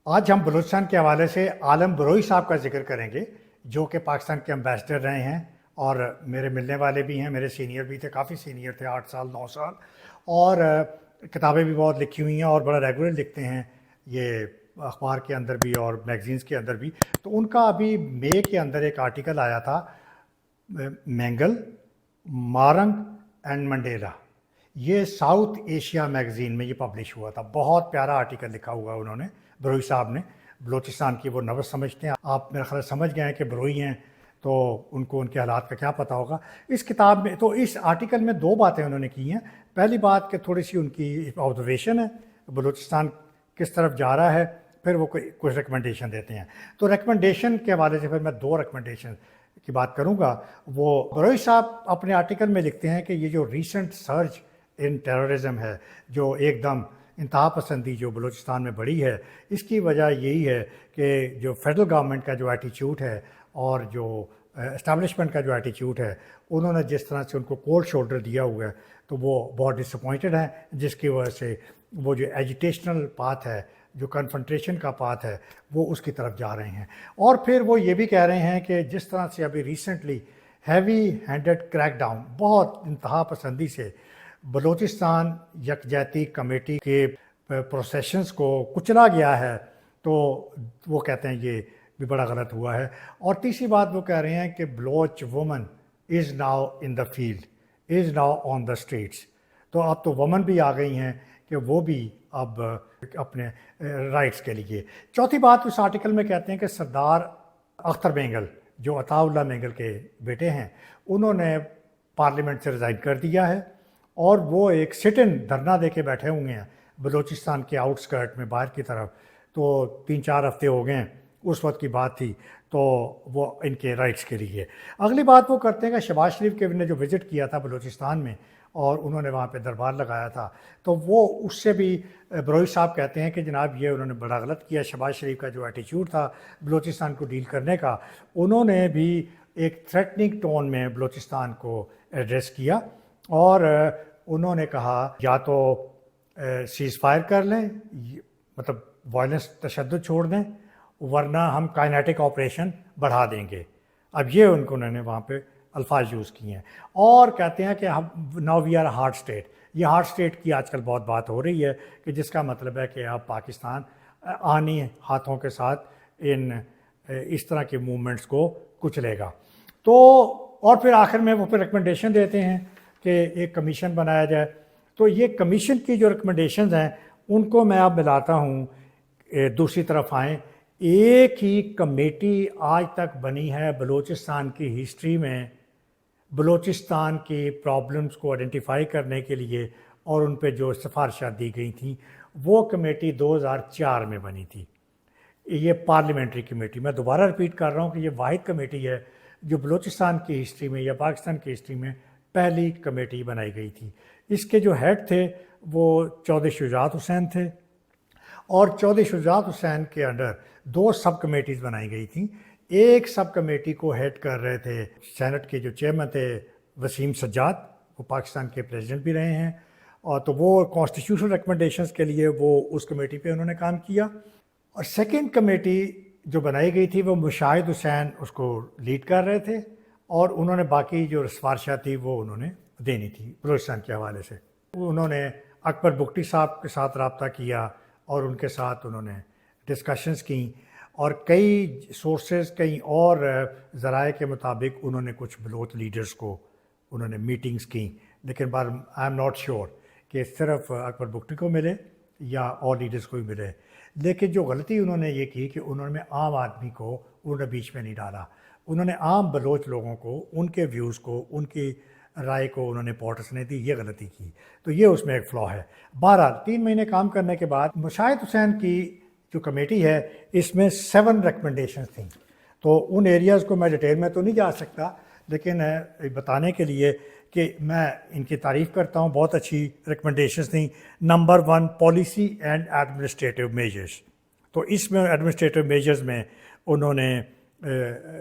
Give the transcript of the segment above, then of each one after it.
آج ہم بلوچستان کے حوالے سے عالم بروئی صاحب کا ذکر کریں گے، جو کہ پاکستان کے امبیسڈر رہے ہیں اور میرے ملنے والے بھی ہیں، میرے سینئر بھی تھے، کافی سینئر تھے، 8 سال 9 سال، اور کتابیں بھی بہت لکھی ہوئی ہیں اور بڑا ریگولر لکھتے ہیں یہ اخبار کے اندر بھی اور میگزینز کے اندر بھی۔ تو ان کا ابھی مئی کے اندر ایک آرٹیکل آیا تھا، مینگل، مارنگ اینڈ منڈیلا، یہ ساؤتھ ایشیا میگزین میں یہ پبلش ہوا تھا۔ بہت پیارا آرٹیکل لکھا ہوا انہوں نے، بروئی صاحب نے۔ بلوچستان کی وہ نبض سمجھتے ہیں، آپ میرا خیال سمجھ گئے ہیں کہ بروئی ہیں تو ان کو ان کے حالات کا کیا پتہ ہوگا۔ اس کتاب میں تو اس آرٹیکل میں 2 باتیں انہوں نے کی ہیں۔ پہلی بات کہ تھوڑی سی ان کی آبزرویشن ہے بلوچستان کس طرف جا رہا ہے، پھر وہ کچھ ریکمنڈیشن دیتے ہیں۔ تو ریکمنڈیشن کے حوالے سے پھر میں 2 ریکمنڈیشن کی بات کروں گا۔ وہ بروئی صاحب اپنے آرٹیکل میں لکھتے ہیں کہ یہ جو ریسنٹ سرج ان ٹیررزم ہے، جو ایک دم انتہا پسندی جو بلوچستان میں بڑھی ہے، اس کی وجہ یہی ہے کہ جو فیڈرل گورنمنٹ کا جو ایٹیچیوڈ ہے اور جو اسٹیبلشمنٹ کا جو ایٹیچیوڈ ہے، انہوں نے جس طرح سے ان کو کولڈ شولڈر دیا ہوا ہے، تو وہ بہت ڈس اپوائنٹڈ ہیں، جس کی وجہ سے وہ جو ایجیٹیشنل پاتھ ہے، جو کنفرنٹریشن کا پاتھ ہے، وہ اس کی طرف جا رہے ہیں۔ اور پھر وہ یہ بھی کہہ رہے ہیں کہ جس طرح سے ابھی recently heavy handed crack down, بہت انتہا پسندی سے بلوچستان یکجہتی کمیٹی کے پروسیشنز کو کچلا گیا ہے، تو وہ کہتے ہیں یہ بھی بڑا غلط ہوا ہے۔ اور تیسری بات وہ کہہ رہے ہیں کہ Baloch woman is now in the field, is now on the streets. تو اب تو وومن بھی آ گئی ہیں کہ وہ بھی اب اپنے رائٹس کے لیے۔ چوتھی بات اس آرٹیکل میں کہتے ہیں کہ سردار اختر مینگل، جو عطا اللہ مینگل کے بیٹے ہیں، انہوں نے پارلیمنٹ سے ریزائن کر دیا ہے اور وہ ایک سٹ ان دھرنا دے کے بیٹھے ہوئے ہیں بلوچستان کے آؤٹ اسکرٹ میں باہر کی طرف۔ تو 3-4 ہفتے ہو گئے ہیں، اس وقت کی بات تھی، تو وہ ان کے رائٹس کے لیے۔ اگلی بات وہ کرتے ہیں کہ شہباز شریف کے نے جو وزٹ کیا تھا بلوچستان میں اور انہوں نے وہاں پہ دربار لگایا تھا، تو وہ اس سے بھی بروئی صاحب کہتے ہیں کہ جناب یہ انہوں نے بڑا غلط کیا۔ شہباز شریف کا جو ایٹیچیوڈ تھا بلوچستان کو ڈیل کرنے کا، انہوں نے بھی ایک تھریٹننگ ٹون میں بلوچستان کو ایڈریس کیا اور انہوں نے کہا یا تو سیز فائر کر لیں، مطلب وائلنس تشدد چھوڑ دیں، ورنہ ہم کائنیٹک آپریشن بڑھا دیں گے۔ اب یہ انہوں نے وہاں پہ الفاظ یوز کیے ہیں اور کہتے ہیں کہ ہم now we are hard state. یہ ہارڈ اسٹیٹ کی آج کل بہت بات ہو رہی ہے کہ جس کا مطلب ہے کہ اب پاکستان آنی ہاتھوں کے ساتھ اس طرح کے موومنٹس کو کچلے گا۔ تو اور پھر آخر میں وہ پھر ریکمنڈیشن دیتے ہیں کہ ایک کمیشن بنایا جائے۔ تو یہ کمیشن کی جو ریکمنڈیشنز ہیں ان کو میں اب ملاتا ہوں، دوسری طرف آئیں۔ ایک ہی کمیٹی آج تک بنی ہے بلوچستان کی ہسٹری میں بلوچستان کی پرابلمز کو آئیڈینٹیفائی کرنے کے لیے اور ان پہ جو سفارشات دی گئی تھیں، وہ کمیٹی 2004 میں بنی تھی۔ یہ پارلیمنٹری کمیٹی، میں دوبارہ رپیٹ کر رہا ہوں کہ یہ واحد کمیٹی ہے جو بلوچستان کی ہسٹری میں یا پاکستان کی ہسٹری میں پہلی کمیٹی بنائی گئی تھی۔ اس کے جو ہیڈ تھے وہ چودھری شجاعت حسین تھے اور چودھری شجاعت حسین کے انڈر 2 سب کمیٹیز بنائی گئی تھیں۔ ایک سب کمیٹی کو ہیڈ کر رہے تھے سینٹ کے جو چیئرمین تھے وسیم سجاد، وہ پاکستان کے پریزیڈنٹ بھی رہے ہیں، اور تو وہ کانسٹیٹیوشنل ریکمنڈیشنز کے لیے وہ اس کمیٹی پہ انہوں نے کام کیا۔ اور سیکنڈ کمیٹی جو بنائی گئی تھی وہ مشاہد حسین اس کو لیڈ کر رہے تھے اور انہوں نے باقی جو سفارشات تھی وہ انہوں نے دینی تھی بلوچستان کے حوالے سے۔ انہوں نے اکبر بگٹی صاحب کے ساتھ رابطہ کیا اور ان کے ساتھ انہوں نے ڈسکشنز کیں، اور کئی سورسز، کئی اور ذرائع کے مطابق انہوں نے کچھ بلوچ لیڈرز کو انہوں نے میٹنگز کیں، لیکن آئی ایم ناٹ شیور کہ صرف اکبر بگٹی کو ملے یا اور لیڈرز کو بھی ملے۔ لیکن جو غلطی انہوں نے یہ کی کہ انہوں نے عام آدمی کو انہوں نے بیچ میں نہیں ڈالا، انہوں نے عام بلوچ لوگوں کو، ان کے ویوز کو، ان کی رائے کو انہوں نے امپورٹنس نہیں دی، یہ غلطی کی۔ تو یہ اس میں ایک فلا ہے۔ بہرحال 3 مہینے کام کرنے کے بعد مشاہد حسین کی جو کمیٹی ہے اس میں 7 ریکمنڈیشنز تھیں۔ تو ان ایریاز کو میں ڈیٹیل میں تو نہیں جا سکتا، لیکن بتانے کے لیے کہ میں ان کی تعریف کرتا ہوں، بہت اچھی ریکمنڈیشنز تھیں۔ Number 1، policy and administrative measures. تو اس میں ایڈمنسٹریٹو میجرز میں انہوں نے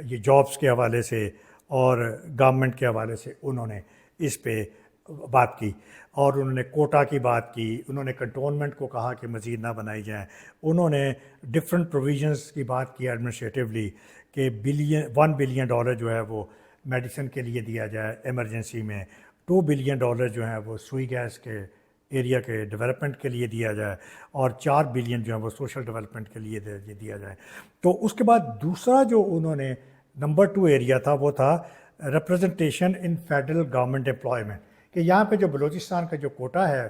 یہ جابس کے حوالے سے اور گورنمنٹ کے حوالے سے انہوں نے اس پہ بات کی، اور انہوں نے کوٹا کی بات کی، انہوں نے کنٹونمنٹ کو کہا کہ مزید نہ بنائی جائیں، انہوں نے ڈفرینٹ پروویژنس کی بات کی ایڈمنسٹریٹولی کہ $1 بلین جو ہے وہ میڈیسن کے لیے دیا جائے ایمرجنسی میں، $2 بلین جو ہیں وہ سوئی گیس کے ایریا کے ڈیولپمنٹ کے لیے دیا جائے، اور $4 بلین جو ہے وہ سوشل ڈیولپمنٹ کے لیے دیا جائے۔ تو اس کے بعد دوسرا جو انہوں نے نمبر 2 ایریا تھا وہ تھا ریپرزنٹیشن ان فیڈرل گورنمنٹ امپلائمنٹ، کہ یہاں پہ جو بلوچستان کا جو کوٹا ہے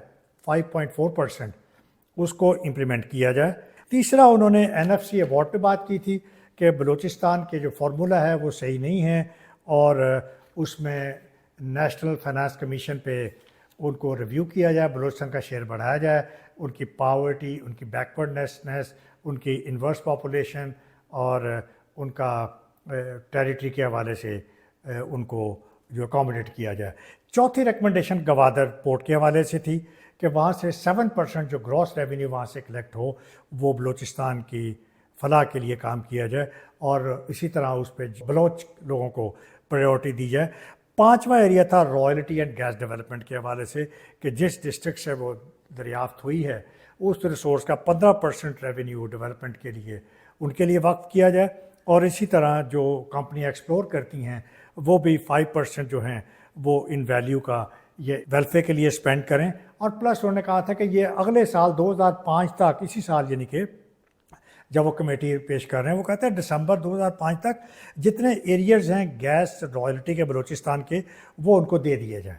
5.4%، اس کو امپلیمنٹ کیا جائے۔ تیسرا انہوں نے NFC ایوارڈ پہ بات کی تھی کہ بلوچستان کے جو فارمولا ہے وہ صحیح نہیں ہے، اور اس میں نیشنل فائنانس کمیشن پہ ان کو ریویو کیا جائے، بلوچستان کا شیئر بڑھایا جائے، ان کی پاورٹی، ان کی بیکورڈنیس، ان کی انورس پاپولیشن اور ان کا ٹیریٹری کے حوالے سے ان کو جو اکاموڈیٹ کیا جائے۔ چوتھی ریکمنڈیشن گوادر پورٹ کے حوالے سے تھی کہ وہاں سے 7% جو گراس ریونیو وہاں سے کلیکٹ ہو وہ بلوچستان کی فلاح کے لیے کام کیا جائے، اور اسی طرح اس پہ بلوچ لوگوں کو پریورٹی دی جائے۔ پانچواں ایریا تھا رائلٹی اینڈ گیس ڈیولپمنٹ کے حوالے سے کہ جس ڈسٹرکٹ سے وہ دریافت ہوئی ہے اس ریسورس کا 15% ریونیو ڈیولپمنٹ کے لیے ان کے لیے وقف کیا جائے، اور اسی طرح جو کمپنیاں ایکسپلور کرتی ہیں وہ بھی 5% جو ہیں وہ ان ویلیو کا یہ ویلفیئر کے لیے اسپینڈ کریں، اور پلس انہوں نے کہا تھا کہ یہ اگلے سال 2005 تک، اسی سال یعنی کہ جب وہ کمیٹی پیش کر رہے ہیں وہ کہتے ہیں دسمبر 2005 تک جتنے ایریاز ہیں گیس رائلٹی کے بلوچستان کے وہ ان کو دے دیے جائیں۔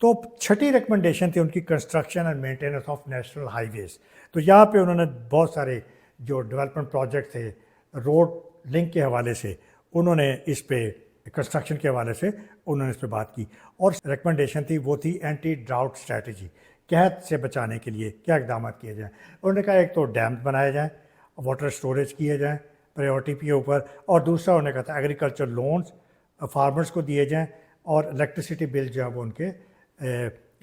تو چھٹی ریکمنڈیشن تھی ان کی construction and maintenance of national highways ویز، تو یہاں پہ انہوں نے بہت سارے جو ڈیولپمنٹ پروجیکٹ تھے روڈ لنک کے حوالے سے انہوں نے اس پہ کنسٹرکشن کے حوالے سے انہوں نے اس پہ بات کی، اور ریکمنڈیشن تھی وہ تھی اینٹی ڈراؤٹ اسٹریٹجی، قحط سے بچانے کے لیے کیا اقدامات کیے جائیں۔ انہوں نے کہا ایک تو ڈیمز بنائے جائیں، واٹر سٹوریج کیے جائیں پریورٹی کے اوپر، اور دوسرا انہوں نے کہا تھا ایگریکلچر لونز فارمرز کو دیے جائیں، اور الیکٹریسٹی بل جو ہے وہ ان کے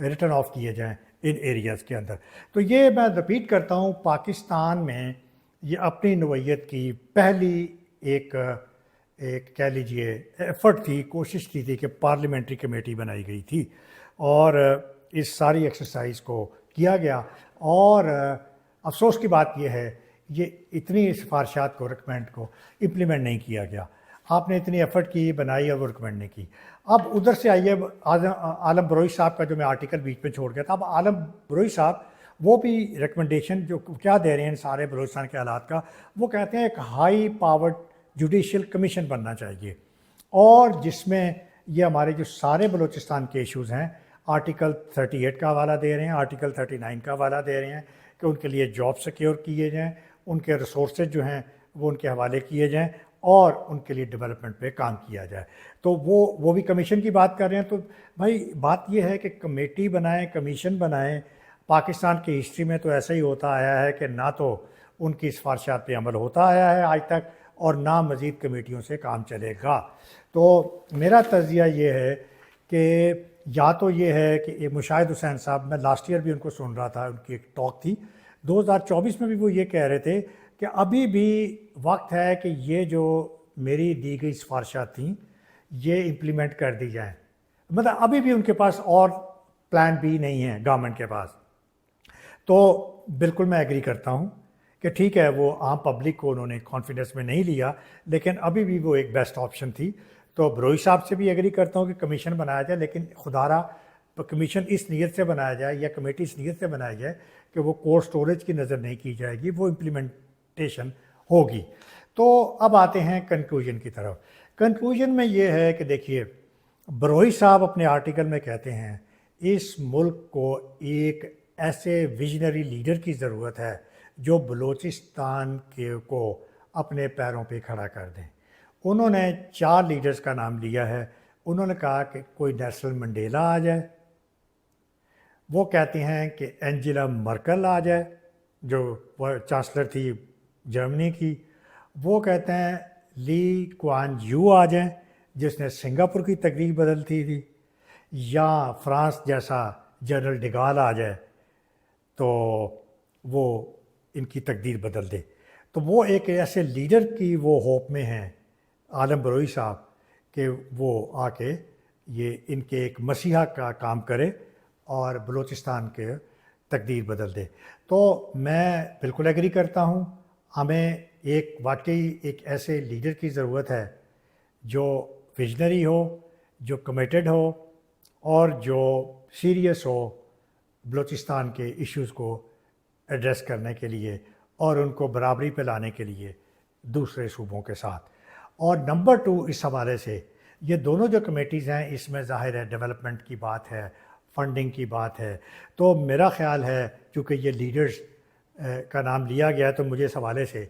ریٹرن آف کیے جائیں ان ایریاز کے اندر۔ تو یہ میں رپیٹ کرتا ہوں، پاکستان میں یہ اپنی نوعیت کی پہلی ایک کہہ لیجئے ایفرٹ تھی، کوشش کی تھی کہ پارلیمنٹری کمیٹی بنائی گئی تھی، اور اس ساری ایکسرسائز کو کیا گیا، اور افسوس کی بات یہ ہے یہ اتنی سفارشات کو ریکمینڈ کو امپلیمنٹ نہیں کیا گیا۔ آپ نے اتنی ایفرٹ کی، بنائی، اور وہ ریکمینڈ نہیں کی۔ اب ادھر سے آئیے عالم بروئی صاحب کا جو میں آرٹیکل بیچ میں چھوڑ گیا تھا، اب عالم بروئی صاحب وہ بھی ریکمنڈیشن جو کیا دے رہے ہیں سارے بلوچستان کے حالات کا، وہ کہتے ہیں ایک ہائی پاورڈ جوڈیشل کمیشن بننا چاہیے، اور جس میں یہ ہمارے جو سارے بلوچستان کے ایشوز ہیں آرٹیکل 38 کا حوالہ دے رہے ہیں، آرٹیکل 39 کا حوالہ دے رہے ہیں کہ ان کے لیے جاب سیکیور کیے جائیں، ان کے ریسورسز جو ہیں وہ ان کے حوالے کیے جائیں، اور ان کے لیے ڈیولپمنٹ پہ کام کیا جائے۔ تو وہ بھی کمیشن کی بات کر رہے ہیں۔ تو بھائی بات یہ ہے کہ کمیٹی بنائیں، کمیشن بنائیں، پاکستان کی ہسٹری میں تو ایسا ہی ہوتا آیا ہے کہ نہ تو ان کی سفارشات پہ عمل ہوتا آیا ہے آج تک، اور نہ مزید کمیٹیوں سے کام چلے گا۔ تو میرا تجزیہ یہ ہے کہ یا تو یہ ہے کہ مشاہد حسین صاحب، میں لاسٹ ایئر بھی ان کو سن رہا تھا، ان کی ایک ٹاک تھی 2024 میں بھی، وہ یہ کہہ رہے تھے کہ ابھی بھی وقت ہے کہ یہ جو میری دی گئی سفارشات تھیں یہ امپلیمنٹ کر دی جائیں، مطلب ابھی بھی ان کے پاس اور پلان بھی نہیں ہے گورنمنٹ کے پاس۔ تو بالکل میں ایگری کرتا ہوں کہ ٹھیک ہے وہ عام پبلک کو انہوں نے کانفیڈنس میں نہیں لیا، لیکن ابھی بھی وہ ایک بیسٹ آپشن تھی۔ تو بروئی صاحب سے بھی ایگری کرتا ہوں کہ کمیشن بنایا جائے، لیکن خدا را کمیشن اس نیت سے بنایا جائے یا کمیٹی اس نیت سے بنایا جائے کہ وہ کولڈ سٹوریج کی نظر نہیں کی جائے گی، وہ امپلیمنٹیشن ہوگی۔ تو اب آتے ہیں کنکلوژن کی طرف۔ کنکلوژن میں یہ ہے کہ دیکھیے، بروئی صاحب اپنے آرٹیکل میں کہتے ہیں اس ملک کو ایک ایسے ویژنری لیڈر کی ضرورت ہے جو بلوچستان کو اپنے پیروں پہ کھڑا کر دیں۔ انہوں نے 4 لیڈرز کا نام لیا ہے۔ انہوں نے کہا کہ کوئی نیلسن منڈیلا آ جائے، وہ کہتے ہیں کہ اینجلا مرکل آ جائے جو چانسلر تھی جرمنی کی، وہ کہتے ہیں لی کوان یو آ جائیں جس نے سنگاپور کی تقریر بدلتی تھی، یا فرانس جیسا جنرل ڈیگال آ جائے تو وہ ان کی تقدیر بدل دے۔ تو وہ ایک ایسے لیڈر کی وہ ہوپ میں ہیں عالم بروئی صاحب کہ وہ آ کے یہ ان کے ایک مسیحا کا کام کرے اور بلوچستان کے تقدیر بدل دے. تو میں بالکل ایگری کرتا ہوں. ہمیں واقعی ایک ایسے لیڈر کی ضرورت ہے جو ویژنری ہو, جو کمیٹڈ ہو اور جو سیریس ہو بلوچستان کے ایشوز کو ایڈریس کرنے کے لیے اور ان کو برابری پہ لانے کے لیے دوسرے صوبوں کے ساتھ. اور نمبر 2 اس حوالے سے یہ دونوں جو کمیٹیز ہیں اس میں ظاہر ہے ڈیولپمنٹ کی بات ہے, فنڈنگ کی بات ہے. تو میرا خیال ہے چونکہ یہ لیڈرز کا نام لیا گیا تو مجھے اس حوالے سے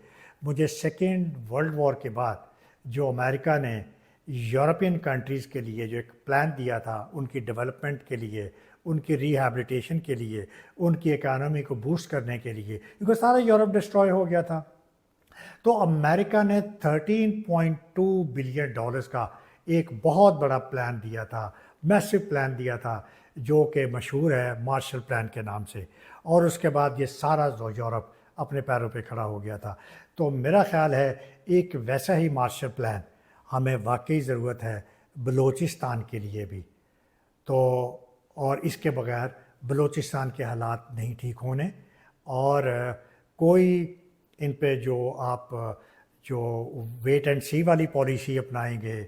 سیکنڈ ورلڈ وار کے بعد جو امریکہ نے یورپین کنٹریز کے لیے جو ایک پلان دیا تھا ان کی ڈیولپمنٹ کے لیے, ان کی ریہیبلیٹیشن کے لیے, ان کی اکانومی کو بوسٹ کرنے کے لیے, کیونکہ سارا یورپ ڈسٹروائے ہو گیا تھا. تو امریکہ نے $13.2 بلین کا ایک بہت بڑا پلان دیا تھا, میسو پلان دیا تھا جو کہ مشہور ہے مارشل پلان کے نام سے. اور اس کے بعد یہ سارا یورپ اپنے پیروں پہ کھڑا ہو گیا تھا. تو میرا خیال ہے ایک ویسا ہی مارشل پلان ہمیں واقعی ضرورت ہے بلوچستان کے لیے بھی. تو اور اس کے بغیر بلوچستان کے حالات نہیں ٹھیک ہونے. اور کوئی ان پہ جو ویٹ اینڈ سی والی پالیسی اپنائیں گے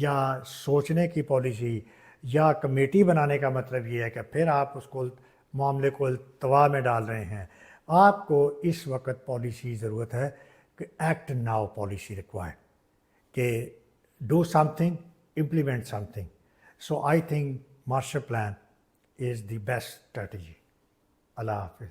یا سوچنے کی پالیسی یا کمیٹی بنانے کا مطلب یہ ہے کہ پھر آپ اس کو معاملے کو التوا میں ڈال رہے ہیں. آپ کو اس وقت پالیسی ضرورت ہے کہ ایکٹ ناؤ پالیسی ریکوائرڈ, کہ do something, implement something. So I think Marshall Plan is the best strategy. اللہ حافظ.